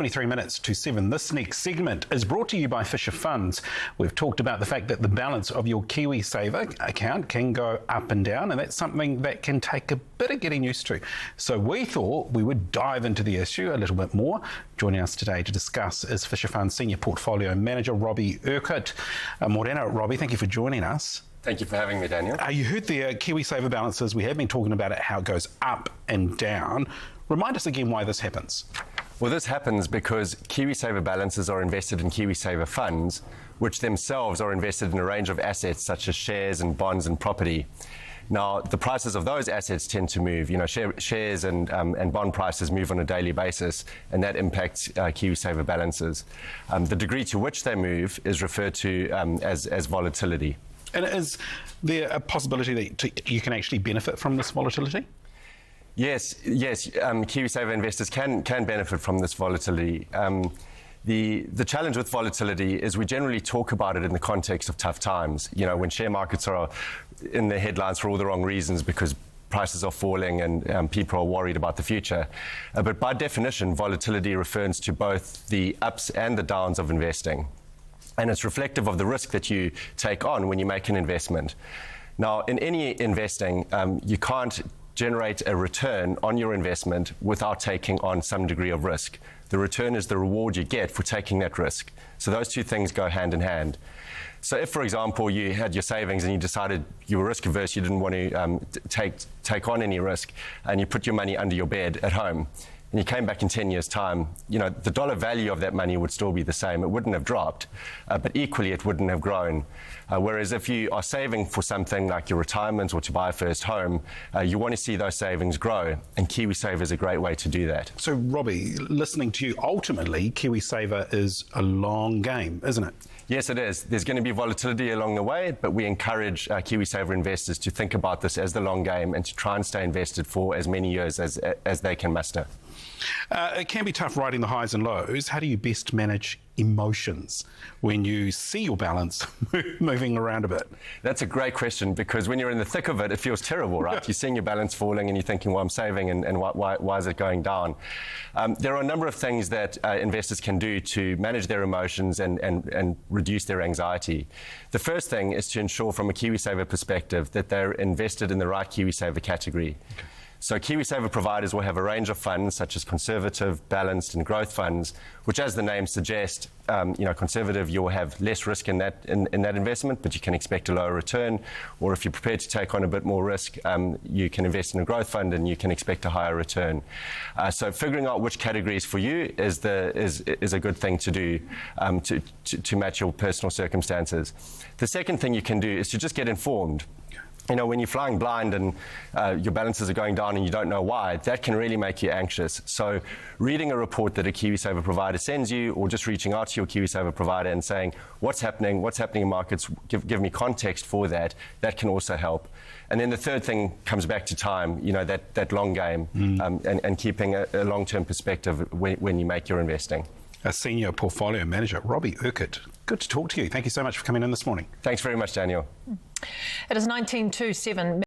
23 minutes to 7. This next segment is brought to you by Fisher Funds. We've talked about the fact that the balance of your KiwiSaver account can go up and down, and that's something that can take a bit of getting used to. So we thought we would dive into the issue a little bit more. Joining us today to discuss is Fisher Funds Senior Portfolio Manager Robbie Urquhart. Morena, Robbie, thank you for joining us. Thank you for having me, Daniel. You heard the KiwiSaver balances. We have been talking about it, how it goes up and down. Remind us again why this happens. Well, this happens because KiwiSaver balances are invested in KiwiSaver funds, which themselves are invested in a range of assets such as shares and bonds and property. Now, the prices of those assets tend to move. You know, shares and bond prices move on a daily basis, and that impacts KiwiSaver balances. The degree to which they move is referred to as volatility. And is there a possibility that you can actually benefit from this volatility? Yes. KiwiSaver investors can benefit from this volatility. The challenge with volatility is we generally talk about it in the context of tough times. You know, when share markets are in the headlines for all the wrong reasons because prices are falling and people are worried about the future. But by definition, volatility refers to both the ups and the downs of investing. And it's reflective of the risk that you take on when you make an investment. Now, in any investing, you can't generate a return on your investment without taking on some degree of risk. The return is the reward you get for taking that risk. So those two things go hand in hand. So if, for example, you had your savings and you decided you were risk averse, you didn't want to take on any risk, and you put your money under your bed at home, and you came back in 10 years' time, you know, the dollar value of that money would still be the same. It wouldn't have dropped, but equally it wouldn't have grown. Whereas if you are saving for something like your retirement or to buy a first home, you want to see those savings grow, and KiwiSaver is a great way to do that. So, Robbie, listening to you, ultimately, KiwiSaver is a long game, isn't it? Yes, it is. There's going to be volatility along the way, but we encourage KiwiSaver investors to think about this as the long game and to try and stay invested for as many years as they can muster. It can be tough riding the highs and lows. How do you best manage emotions when you see your balance moving around a bit? That's a great question, because when you're in the thick of it, it feels terrible, right? You're seeing your balance falling and you're thinking, well, I'm saving, and why is it going down? There are a number of things that investors can do to manage their emotions and reduce their anxiety. The first thing is to ensure from a KiwiSaver perspective that they're invested in the right KiwiSaver category. Okay. So KiwiSaver providers will have a range of funds such as conservative, balanced and growth funds, which, as the name suggests, conservative, you'll have less risk in that investment, but you can expect a lower return. Or if you're prepared to take on a bit more risk, you can invest in a growth fund and you can expect a higher return. So figuring out which categories for you is a good thing to do to match your personal circumstances. The second thing you can do is to just get informed. You know, when you're flying blind and your balances are going down and you don't know why, that can really make you anxious. So reading a report that a KiwiSaver provider sends you, or just reaching out to your KiwiSaver provider and saying, what's happening in markets, give me context for that, that can also help. And then the third thing comes back to time, you know, that long game, and keeping a long-term perspective when you make your investing. A Senior Portfolio Manager, Robbie Urquhart. Good to talk to you. Thank you so much for coming in this morning. Thanks very much, Daniel. It is 19 to 7.